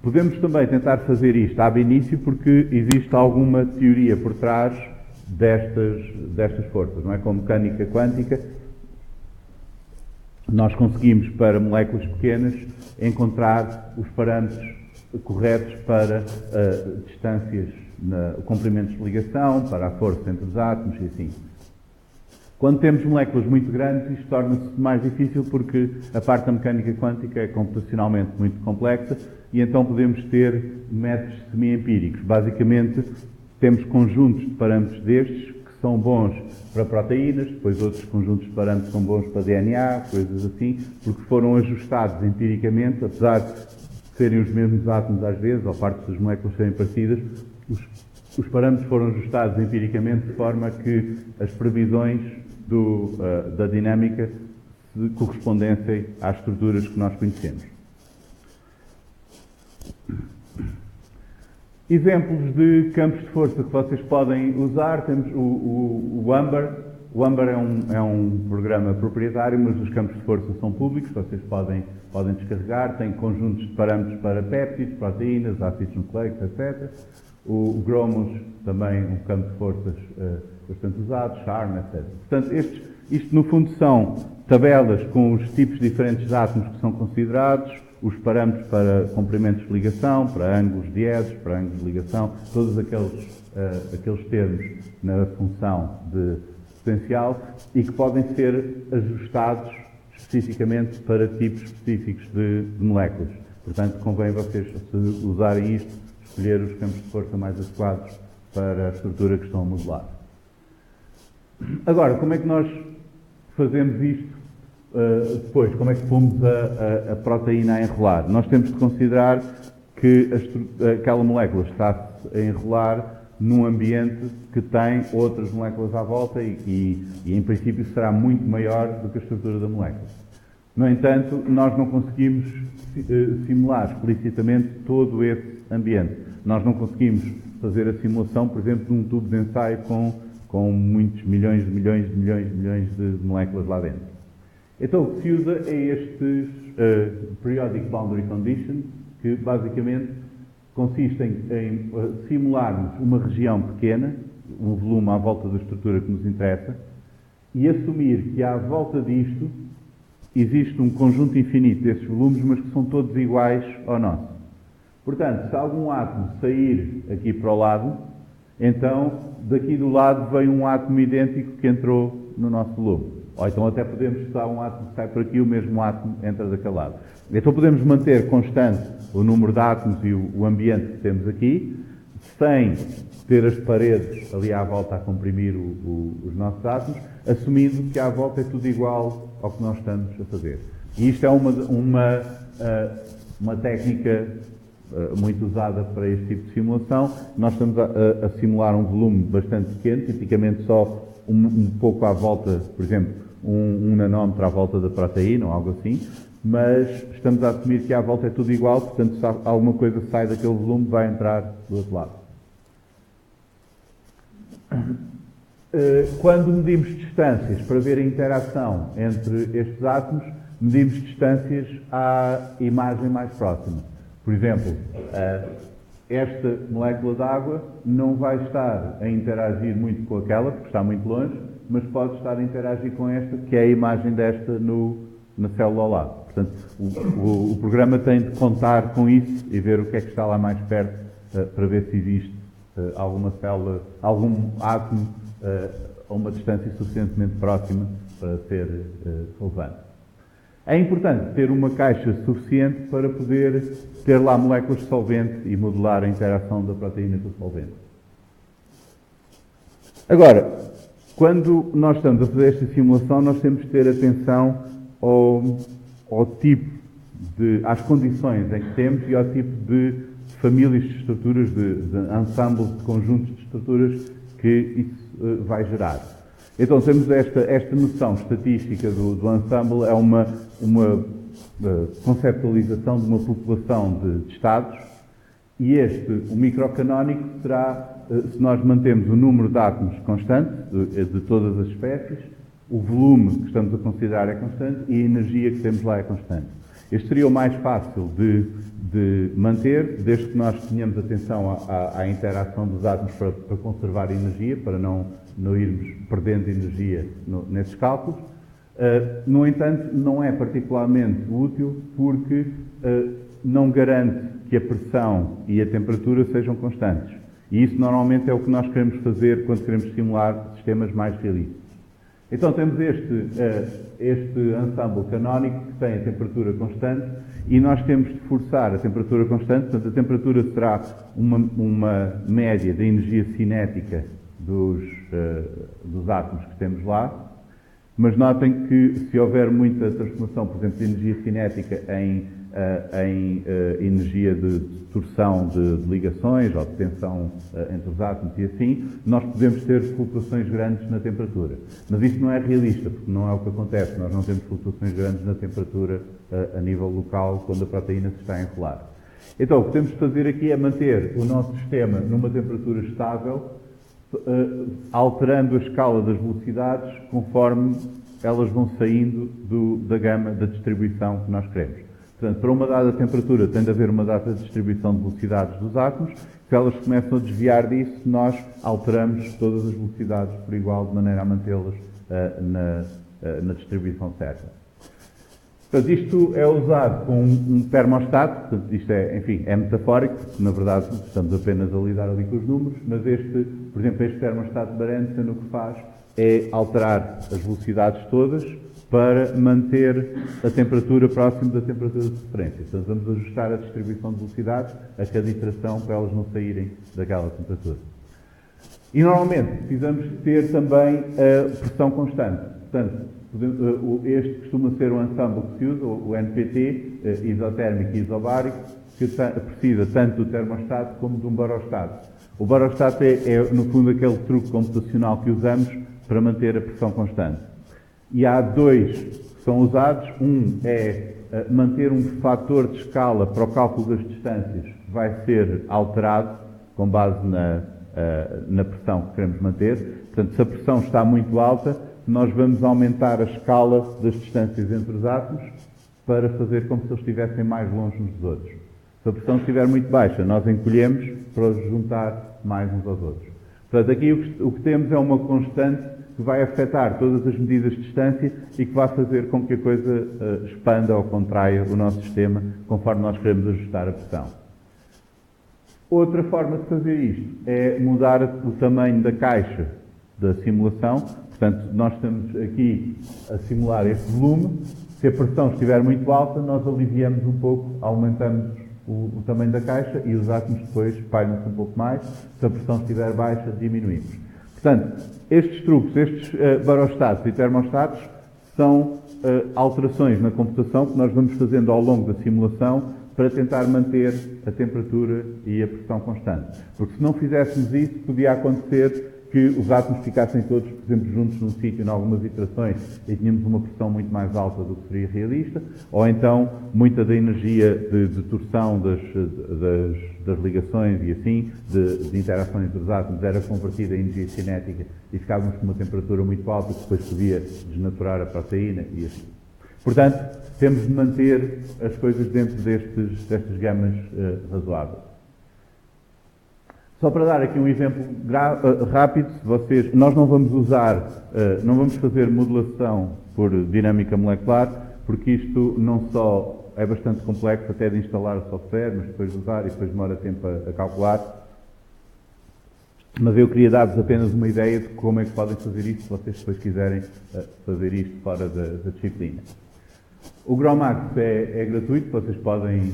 Podemos também tentar fazer isto ab início, porque existe alguma teoria por trás destas forças, não é? Com mecânica quântica, nós conseguimos, para moléculas pequenas, encontrar os parâmetros corretos para distâncias, comprimentos de ligação, para a força entre os átomos e assim. Quando temos moléculas muito grandes, isto torna-se mais difícil porque a parte da mecânica quântica é computacionalmente muito complexa e então podemos ter métodos semi-empíricos. Basicamente, temos conjuntos de parâmetros destes que são bons para proteínas, depois outros conjuntos de parâmetros são bons para DNA, coisas assim, porque foram ajustados empiricamente, apesar de serem os mesmos átomos às vezes, ou partes das moléculas serem parecidas, os parâmetros foram ajustados empiricamente de forma que as previsões da dinâmica se correspondessem às estruturas que nós conhecemos. Exemplos de campos de força que vocês podem usar, temos o AMBER. O AMBER é um programa proprietário, mas os campos de força são públicos, vocês podem descarregar, tem conjuntos de parâmetros para péptidos, proteínas, ácidos nucleicos, etc. O GROMOS, também um campo de forças bastante usado, CHARMM, etc. Portanto, isto no fundo são tabelas com os tipos diferentes de átomos que são considerados, os parâmetros para comprimentos de ligação, para ângulos diedos, para ângulos de ligação, todos aqueles termos na função de potencial e que podem ser ajustados especificamente para tipos específicos de moléculas. Portanto, convém vocês, se usarem isto, escolher os campos de força mais adequados para a estrutura que estão a modelar. Agora, como é que nós fazemos isto depois? Como é que pomos a proteína a enrolar? Nós temos de considerar que aquela molécula está a enrolar num ambiente que tem outras moléculas à volta e em princípio será muito maior do que a estrutura da molécula. No entanto, nós não conseguimos simular explicitamente todo esse ambiente. Nós não conseguimos fazer a simulação, por exemplo, de um tubo de ensaio com muitos milhões de moléculas lá dentro. Então, o que se usa é estes Periodic Boundary Conditions, que basicamente consistem em simularmos uma região pequena, um volume à volta da estrutura que nos interessa, e assumir que à volta disto existe um conjunto infinito desses volumes, mas que são todos iguais ao nosso. Portanto, se algum átomo sair aqui para o lado, então daqui do lado vem um átomo idêntico que entrou no nosso volume. Ou então até podemos estudar um átomo que sai por aqui, o mesmo átomo entra daquele lado. Então podemos manter constante o número de átomos e o ambiente que temos aqui, sem ter as paredes ali à volta a comprimir os nossos átomos, assumindo que à volta é tudo igual ao que nós estamos a fazer. E isto é uma técnica muito usada para este tipo de simulação. Nós estamos a simular um volume bastante pequeno, tipicamente só um pouco à volta, por exemplo, um nanómetro à volta da proteína ou algo assim, mas estamos a assumir que à volta é tudo igual, portanto, se alguma coisa sai daquele volume, vai entrar do outro lado. Quando medimos distâncias para ver a interação entre estes átomos, medimos distâncias à imagem mais próxima. Por exemplo, esta molécula de água não vai estar a interagir muito com aquela, porque está muito longe, mas pode estar a interagir com esta, que é a imagem desta na célula ao lado. Portanto, o programa tem de contar com isso e ver o que é que está lá mais perto para ver se existe alguma célula, algum átomo a uma distância suficientemente próxima para ser relevante. É importante ter uma caixa suficiente para poder ter lá moléculas de solvente e modelar a interação da proteína com o solvente. Agora, quando nós estamos a fazer esta simulação, nós temos que ter atenção ao tipo às condições em que temos e ao tipo de famílias de estruturas, de ensemble de conjuntos de estruturas que isso vai gerar. Então temos esta noção estatística do ensemble, é uma conceptualização de uma população de estados, e o microcanónico será, se nós mantemos o número de átomos constante, de todas as espécies, o volume que estamos a considerar é constante e a energia que temos lá é constante. Este seria o mais fácil de manter, desde que nós tenhamos atenção à interação dos átomos para conservar energia, para não irmos perdendo energia nesses cálculos. No entanto, não é particularmente útil porque não garante que a pressão e a temperatura sejam constantes. E isso normalmente é o que nós queremos fazer quando queremos simular sistemas mais realistas. Então temos este ensemble canónico que tem a temperatura constante e nós temos de forçar a temperatura constante, portanto a temperatura será uma média da energia cinética dos átomos que temos lá, mas notem que se houver muita transformação, por exemplo, de energia cinética em energia de torção de ligações ou de tensão entre os átomos e assim, nós podemos ter flutuações grandes na temperatura. Mas isso não é realista, porque não é o que acontece. Nós não temos flutuações grandes na temperatura a nível local quando a proteína se está a enrolar. Então, o que temos de fazer aqui é manter o nosso sistema numa temperatura estável, alterando a escala das velocidades conforme elas vão saindo da gama da distribuição que nós queremos. Portanto, para uma dada temperatura tem de haver uma dada distribuição de velocidades dos átomos. Se elas começam a desviar disso, nós alteramos todas as velocidades por igual, de maneira a mantê-las na distribuição certa. Portanto, isto é usado com um termostato. Portanto, isto é metafórico, porque na verdade estamos apenas a lidar ali com os números, mas por exemplo, este termostato de Barentzen o que faz é alterar as velocidades todas para manter a temperatura próxima da temperatura de referência. Portanto, vamos ajustar a distribuição de velocidades a cada iteração para elas não saírem daquela temperatura. E normalmente precisamos ter também a pressão constante. Portanto, este costuma ser um ensemble que se usa, o NPT, isotérmico e isobárico, que precisa tanto do termostato como de um barostato. O barostato é, no fundo, aquele truque computacional que usamos para manter a pressão constante. E há dois que são usados. Um é manter um fator de escala para o cálculo das distâncias, que vai ser alterado com base na pressão que queremos manter. Portanto, se a pressão está muito alta, nós vamos aumentar a escala das distâncias entre os átomos para fazer como se eles estivessem mais longe uns dos outros. Se a pressão estiver muito baixa, nós encolhemos para os juntar mais uns aos outros. Portanto, aqui o que temos é uma constante que vai afetar todas as medidas de distância e que vai fazer com que a coisa expanda ou contraia o nosso sistema conforme nós queremos ajustar a pressão. Outra forma de fazer isto é mudar o tamanho da caixa da simulação. Portanto, nós estamos aqui a simular este volume. Se a pressão estiver muito alta, nós aliviamos um pouco, aumentamos o tamanho da caixa e os átomos depois espalham-se um pouco mais. Se a pressão estiver baixa, diminuímos. Portanto, estes truques, estes barostatos e termostatos são alterações na computação que nós vamos fazendo ao longo da simulação para tentar manter a temperatura e a pressão constante. Porque se não fizéssemos isso, podia acontecer que os átomos ficassem todos, por exemplo, juntos num sítio em algumas iterações e tínhamos uma pressão muito mais alta do que seria realista, ou então muita da energia de torção das ligações e assim, de interação entre os átomos, era convertida em energia cinética e ficávamos com uma temperatura muito alta que depois podia desnaturar a proteína e assim. Portanto, temos de manter as coisas dentro destas gamas razoáveis. Só para dar aqui um exemplo rápido, nós não vamos fazer modelação por dinâmica molecular, porque isto não só é bastante complexo até de instalar o software, mas depois de usar e depois demora tempo a calcular. Mas eu queria dar-vos apenas uma ideia de como é que podem fazer isto, se vocês depois quiserem fazer isto fora da disciplina. O GROMACS é gratuito, vocês podem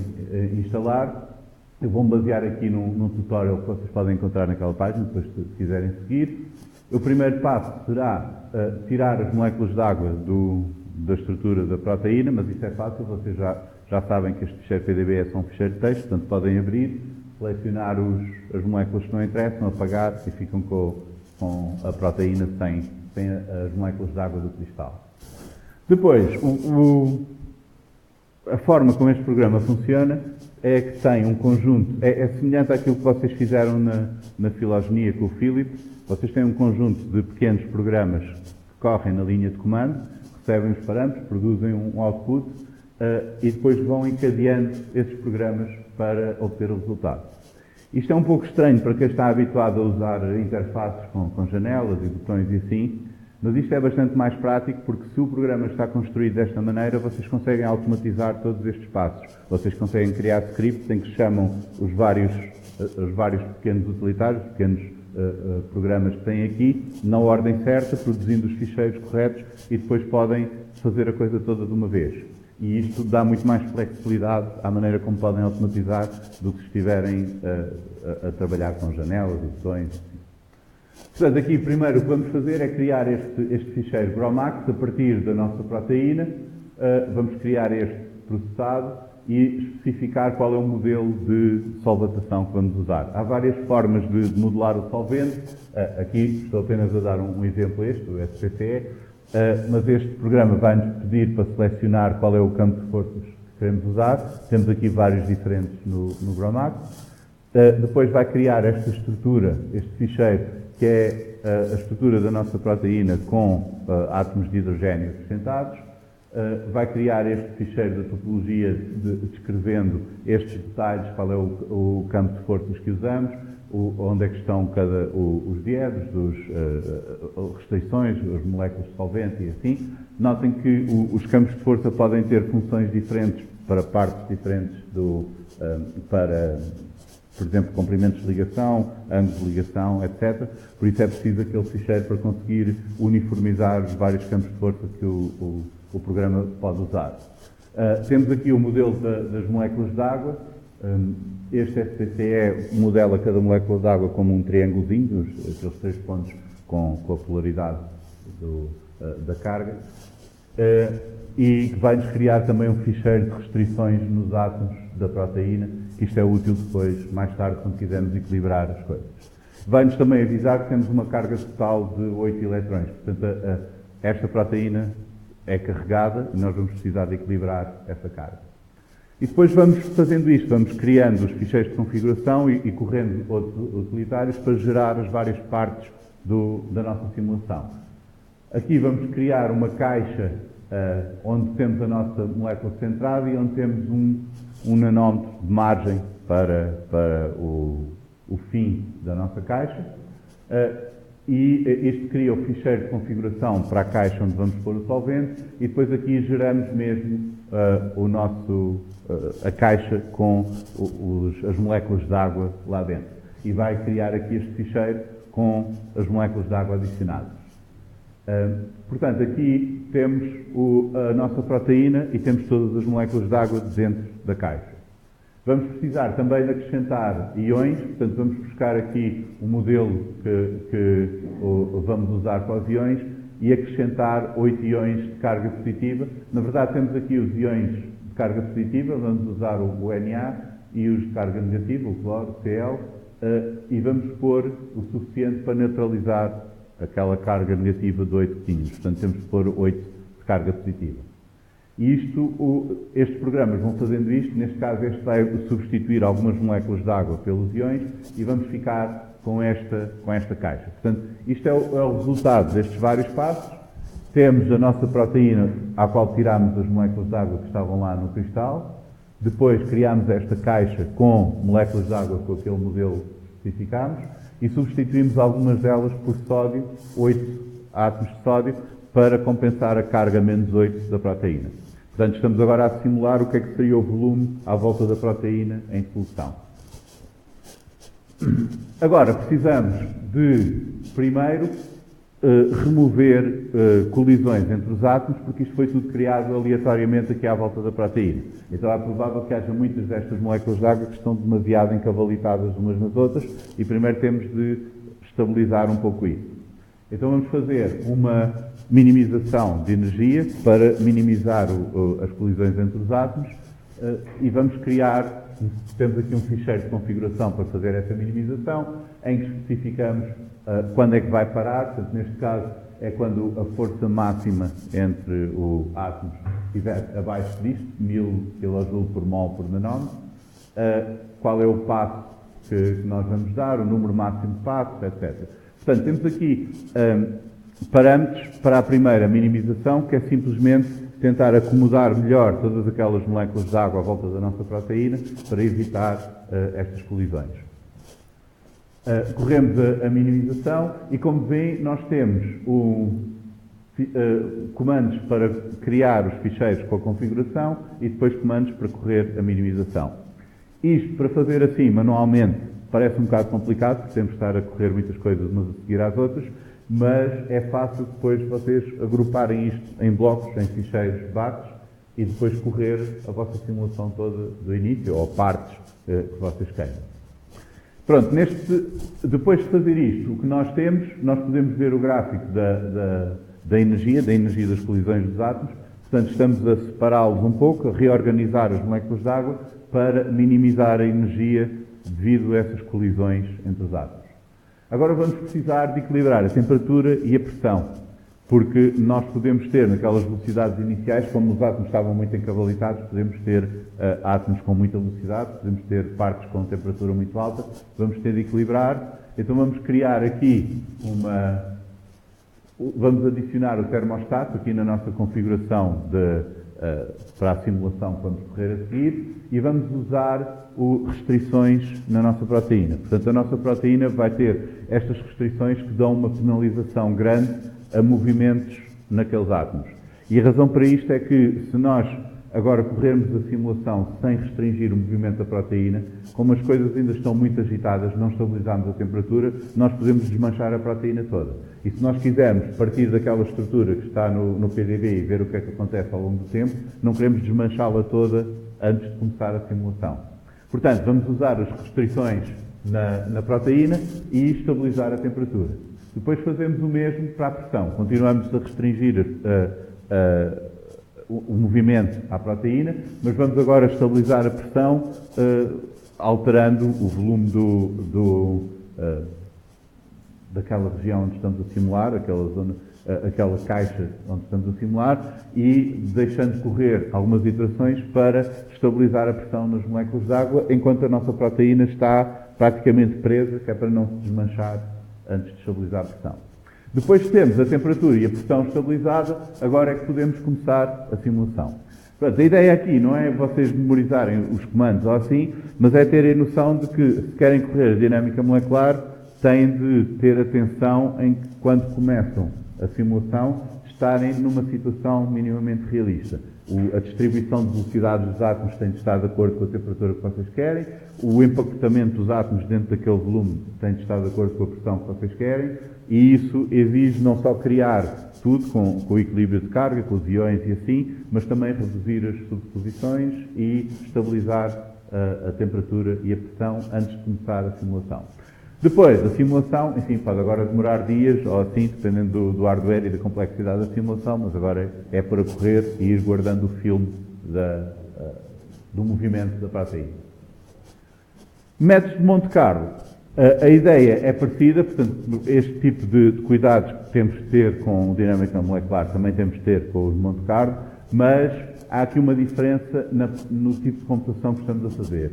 instalar. Eu vou-me basear aqui num tutorial que vocês podem encontrar naquela página, depois se quiserem seguir. O primeiro passo será tirar as moléculas de água da estrutura da proteína, mas isso é fácil, vocês já sabem que este ficheiro PDB é só um ficheiro de texto, portanto podem abrir, selecionar as moléculas que não interessam, apagar e ficam com a proteína sem as moléculas de água do cristal. Depois, a forma como este programa funciona é que tem um conjunto, é semelhante àquilo que vocês fizeram na filogenia com o Philip. Vocês têm um conjunto de pequenos programas que correm na linha de comando, recebem os parâmetros, produzem um output e depois vão encadeando esses programas para obter o resultado. Isto é um pouco estranho para quem está habituado a usar interfaces com janelas e botões e assim, mas isto é bastante mais prático porque se o programa está construído desta maneira, vocês conseguem automatizar todos estes passos. Vocês conseguem criar scripts em que chamam os vários pequenos utilitários, pequenos programas que têm aqui, na ordem certa, produzindo os ficheiros corretos e depois podem fazer a coisa toda de uma vez. E isto dá muito mais flexibilidade à maneira como podem automatizar do que se estiverem a trabalhar com janelas e botões. Portanto, aqui primeiro o que vamos fazer é criar este ficheiro GROMACS a partir da nossa proteína. Vamos criar este processado e especificar qual é o modelo de solvatação que vamos usar. Há várias formas de modelar o solvente. Aqui estou apenas a dar um exemplo o SPCE, mas este programa vai-nos pedir para selecionar qual é o campo de forças que queremos usar. Temos aqui vários diferentes no GROMACS. Depois vai criar esta estrutura, este ficheiro, que é a estrutura da nossa proteína com átomos de hidrogênio acrescentados. Vai criar este ficheiro da topologia descrevendo estes detalhes, qual é o campo de forças que usamos, onde é que estão os diedos, restrições, as moléculas de solvente e assim. Notem que os campos de força podem ter funções diferentes para partes diferentes por exemplo, comprimentos de ligação, ângulos de ligação, etc. Por isso é preciso aquele ficheiro para conseguir uniformizar os vários campos de força que o programa pode usar. Temos aqui o modelo das moléculas de água. Este SPCE modela cada molécula de água como um triângulozinho, aqueles 3 pontos com a polaridade da carga. E que vai-nos criar também um ficheiro de restrições nos átomos da proteína, que isto é útil depois, mais tarde, quando quisermos equilibrar as coisas. Vai-nos também avisar que temos uma carga total de 8 eletrões. Portanto, esta proteína é carregada e nós vamos precisar de equilibrar essa carga. E depois vamos fazendo isto, vamos criando os ficheiros de configuração e correndo outros utilitários para gerar as várias partes da nossa simulação. Aqui vamos criar uma caixa onde temos a nossa molécula centrada e onde temos um nanómetro de margem para o fim da nossa caixa. E isto cria o ficheiro de configuração para a caixa onde vamos pôr o solvente e depois aqui geramos mesmo a caixa com as moléculas de água lá dentro. E vai criar aqui este ficheiro com as moléculas de água adicionadas. Portanto, aqui temos a nossa proteína e temos todas as moléculas de água dentro da caixa. Vamos precisar também de acrescentar íons, portanto vamos buscar aqui o modelo que vamos usar para os íons e acrescentar 8 íons de carga positiva. Na verdade temos aqui os íons de carga positiva, vamos usar o Na e os de carga negativa, o cloro, o Cl, e vamos pôr o suficiente para neutralizar aquela carga negativa de 8 que tínhamos. Portanto temos que pôr 8 de carga positiva. E estes programas vão fazendo isto, neste caso este vai substituir algumas moléculas de água pelos íons e vamos ficar com esta caixa. Portanto, isto é o resultado destes vários passos. Temos a nossa proteína à qual tiramos as moléculas de água que estavam lá no cristal. Depois criamos esta caixa com moléculas de água com aquele modelo que especificámos e substituímos algumas delas por sódio, 8 átomos de sódio, para compensar a carga menos 8 da proteína. Portanto, estamos agora a simular o que é que seria o volume à volta da proteína em solução. Agora, precisamos de, primeiro, remover colisões entre os átomos, porque isto foi tudo criado aleatoriamente aqui à volta da proteína. Então é provável que haja muitas destas moléculas de água que estão demasiado encavalitadas umas nas outras e primeiro temos de estabilizar um pouco isso. Então vamos fazer uma minimização de energia para minimizar as colisões entre os átomos e vamos criar, temos aqui um ficheiro de configuração para fazer essa minimização, em que especificamos quando é que vai parar. Portanto, neste caso é quando a força máxima entre os átomos estiver abaixo disto, 1000 kJ por mol por nanómetro, qual é o passo que nós vamos dar, o número máximo de passos, etc. Portanto, temos aqui parâmetros para a primeira minimização, que é simplesmente tentar acomodar melhor todas aquelas moléculas de água à volta da nossa proteína para evitar estas colisões. Corremos a minimização e, como veem, nós temos comandos para criar os ficheiros com a configuração e depois comandos para correr a minimização. Isto, para fazer assim manualmente, parece um bocado complicado, porque temos de estar a correr muitas coisas umas a seguir às outras, mas é fácil depois vocês agruparem isto em blocos, em ficheiros bates, e depois correr a vossa simulação toda do início, ou partes que vocês queiram. Pronto, depois de fazer isto, o que nós temos, nós podemos ver o gráfico da energia das colisões dos átomos. Portanto, estamos a separá-los um pouco, a reorganizar as moléculas de água para minimizar a energia devido a essas colisões entre os átomos. Agora vamos precisar de equilibrar a temperatura e a pressão, porque nós podemos ter, naquelas velocidades iniciais, como os átomos estavam muito encavalitados, podemos ter átomos com muita velocidade, podemos ter partes com temperatura muito alta, vamos ter de equilibrar. Então vamos criar aqui vamos adicionar o termostato aqui na nossa configuração para a simulação que vamos correr a seguir e vamos usar restrições na nossa proteína. Portanto, a nossa proteína vai ter estas restrições que dão uma penalização grande a movimentos naqueles átomos. E a razão para isto é que, se nós agora corrermos a simulação sem restringir o movimento da proteína, como as coisas ainda estão muito agitadas, não estabilizamos a temperatura, nós podemos desmanchar a proteína toda. E se nós quisermos partir daquela estrutura que está no PDB e ver o que é que acontece ao longo do tempo, não queremos desmanchá-la toda antes de começar a simulação. Portanto, vamos usar as restrições na proteína e estabilizar a temperatura. Depois fazemos o mesmo para a pressão. Continuamos a restringir o movimento à proteína, mas vamos agora estabilizar a pressão alterando o volume daquela região onde estamos a simular, aquela caixa onde estamos a simular, e deixando correr algumas iterações para estabilizar a pressão nas moléculas de água, enquanto a nossa proteína está praticamente presa, que é para não se desmanchar antes de estabilizar a pressão. Depois que temos a temperatura e a pressão estabilizada, agora é que podemos começar a simulação. Pronto, a ideia aqui não é vocês memorizarem os comandos ou assim, mas é terem noção de que, se querem correr a dinâmica molecular, têm de ter atenção em que, quando começam a simulação, estarem numa situação minimamente realista. A distribuição de velocidades dos átomos tem de estar de acordo com a temperatura que vocês querem, o empacotamento dos átomos dentro daquele volume tem de estar de acordo com a pressão que vocês querem, e isso exige não só criar tudo com o equilíbrio de carga, com os iões e assim, mas também reduzir as subposições e estabilizar a temperatura e a pressão antes de começar a simulação. Depois, a simulação, enfim, pode agora demorar dias ou assim, dependendo do hardware e da complexidade da simulação, mas agora é para correr e ir guardando o filme do movimento da proteína. Métodos de Monte Carlo. A ideia é parecida, portanto, este tipo de cuidados que temos de ter com dinâmica molecular também temos de ter com os de Monte Carlo, mas há aqui uma diferença no tipo de computação que estamos a fazer.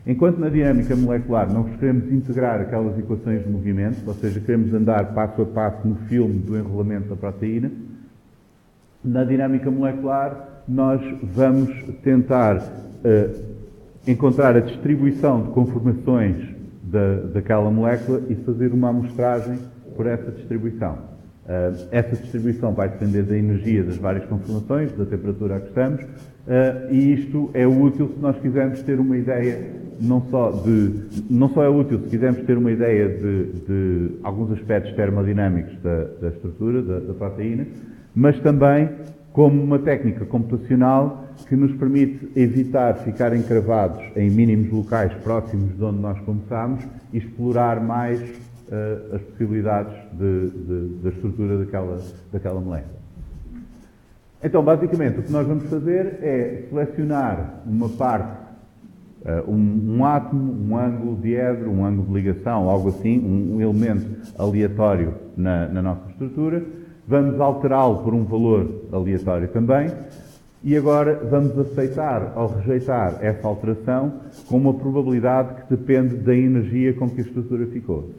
Enquanto na dinâmica molecular não queremos integrar aquelas equações de movimento, ou seja, queremos andar passo a passo no filme do enrolamento da proteína, na dinâmica molecular nós vamos tentar encontrar a distribuição de conformações daquela molécula e fazer uma amostragem por essa distribuição. Essa distribuição vai depender da energia das várias conformações, da temperatura a que estamos, e isto é útil se nós quisermos ter uma ideia não só é útil se quisermos ter uma ideia de alguns aspectos termodinâmicos da estrutura, da proteína, mas também como uma técnica computacional que nos permite evitar ficar encravados em mínimos locais próximos de onde nós começamos e explorar mais as possibilidades da estrutura daquela molécula. Então, basicamente, o que nós vamos fazer é selecionar uma parte, um átomo, um ângulo diedro, um ângulo de ligação, algo assim, um elemento aleatório na nossa estrutura. Vamos alterá-lo por um valor aleatório também. E agora vamos aceitar ou rejeitar essa alteração com uma probabilidade que depende da energia com que a estrutura ficou.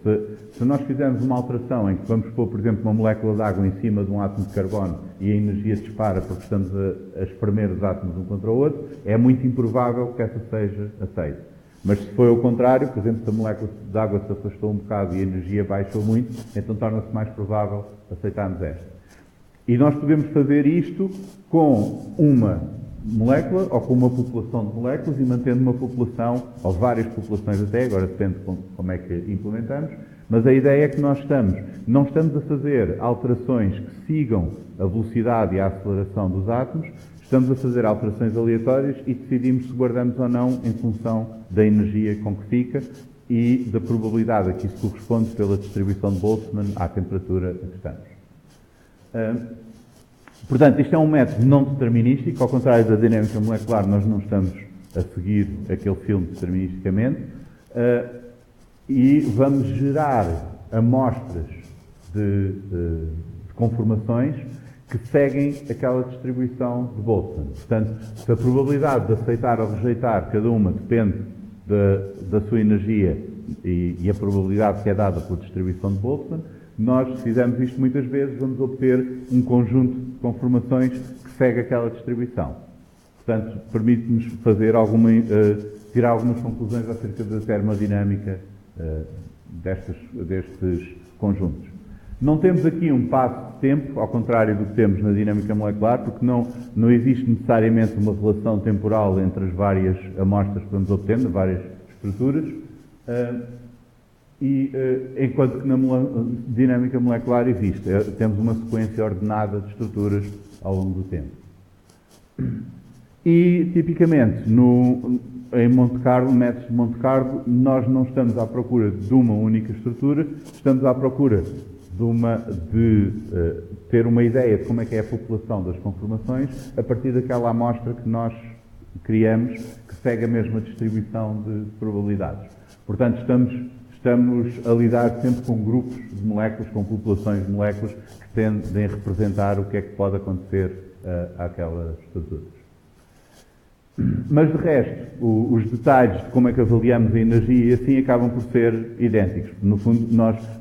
Se nós fizermos uma alteração em que vamos pôr, por exemplo, uma molécula de água em cima de um átomo de carbono e a energia dispara porque estamos a espremer os átomos um contra o outro, é muito improvável que essa seja aceita. Mas se for o contrário, por exemplo, se a molécula de água se afastou um bocado e a energia baixou muito, então torna-se mais provável aceitarmos esta. E nós podemos fazer isto com uma molécula ou com uma população de moléculas e mantendo uma população, ou várias populações até, agora depende de como é que implementamos, mas a ideia é que não estamos a fazer alterações que sigam a velocidade e a aceleração dos átomos, estamos a fazer alterações aleatórias e decidimos se guardamos ou não em função da energia com que fica e da probabilidade a que isso corresponde pela distribuição de Boltzmann à temperatura a que estamos. Portanto, isto é um método não determinístico, ao contrário da dinâmica molecular, nós não estamos a seguir aquele filme deterministicamente, e vamos gerar amostras de conformações que seguem aquela distribuição de Boltzmann. Portanto, se a probabilidade de aceitar ou rejeitar cada uma depende da sua energia e a probabilidade que é dada pela distribuição de Boltzmann, nós, se fizermos isto muitas vezes, vamos obter um conjunto de conformações que segue aquela distribuição. Portanto, permite-nos fazer tirar algumas conclusões acerca da termodinâmica destes conjuntos. Não temos aqui um passo de tempo, ao contrário do que temos na dinâmica molecular, porque não existe necessariamente uma relação temporal entre as várias amostras que vamos obtendo, várias estruturas. Enquanto que na dinâmica molecular existe, temos uma sequência ordenada de estruturas ao longo do tempo. E, tipicamente, em Monte Carlo, métodos de Monte Carlo, nós não estamos à procura de uma única estrutura, estamos à procura de ter uma ideia de como é que é a população das conformações a partir daquela amostra que nós criamos, que segue a mesma distribuição de probabilidades. Portanto, estamos a lidar sempre com grupos de moléculas, com populações de moléculas que tendem a representar o que é que pode acontecer àquelas estruturas. Mas, de resto, os detalhes de como é que avaliamos a energia e assim acabam por ser idênticos. No fundo,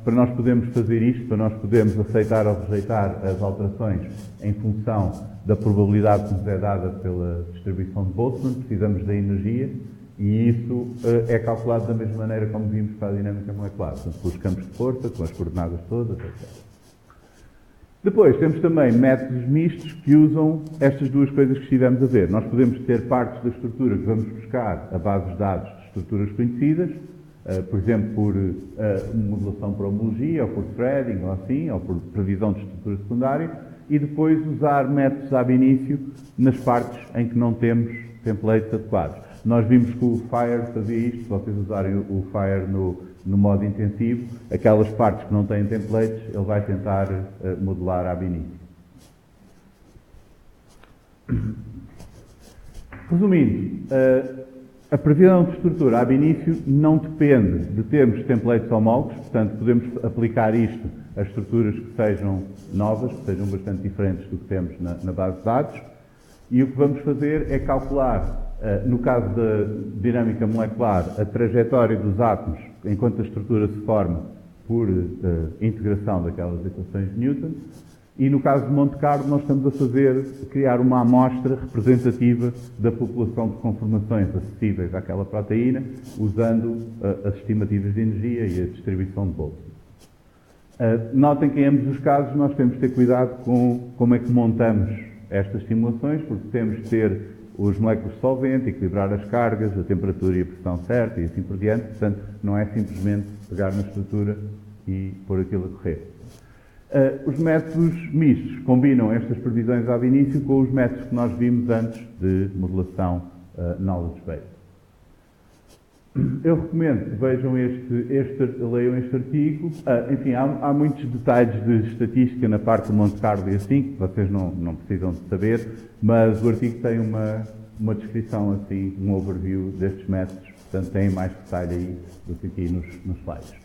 para nós podermos fazer isto, para nós podermos aceitar ou rejeitar as alterações em função da probabilidade que nos é dada pela distribuição de Boltzmann, precisamos da energia. E isso é calculado da mesma maneira como vimos para a dinâmica molecular, portanto, pelos campos de força, com as coordenadas todas, etc. Depois, temos também métodos mistos que usam estas duas coisas que estivemos a ver. Nós podemos ter partes da estrutura que vamos buscar a bases de dados de estruturas conhecidas, por exemplo, por modulação por homologia, ou por threading, ou assim, ou por previsão de estrutura secundária, e depois usar métodos ab initio nas partes em que não temos templates adequados. Nós vimos que o FIRE fazia isto, se vocês usarem o FIRE no modo intensivo, aquelas partes que não têm templates, ele vai tentar modelar ab initio. Resumindo, a previsão de estrutura ab initio não depende de termos templates homólogos, portanto podemos aplicar isto a estruturas que sejam novas, que sejam bastante diferentes do que temos na base de dados, e o que vamos fazer é calcular, no caso da dinâmica molecular, a trajetória dos átomos enquanto a estrutura se forma por integração daquelas equações de Newton, e no caso de Monte Carlo nós estamos a criar uma amostra representativa da população de conformações acessíveis àquela proteína, usando as estimativas de energia e a distribuição de Boltzmann. Notem que em ambos os casos nós temos de ter cuidado com como é que montamos estas simulações, porque temos de ter os moléculas de solvente, equilibrar as cargas, a temperatura e a pressão certa e assim por diante. Portanto, não é simplesmente pegar na estrutura e pôr aquilo a correr. Os métodos mistos combinam estas previsões ao início com os métodos que nós vimos antes de modelação knowledge base. Eu recomendo que vejam leiam este artigo. Enfim, há muitos detalhes de estatística na parte do Monte Carlo e assim, que vocês não precisam de saber, mas o artigo tem uma descrição, assim, um overview destes métodos, portanto tem mais detalhe aí do que aqui nos slides.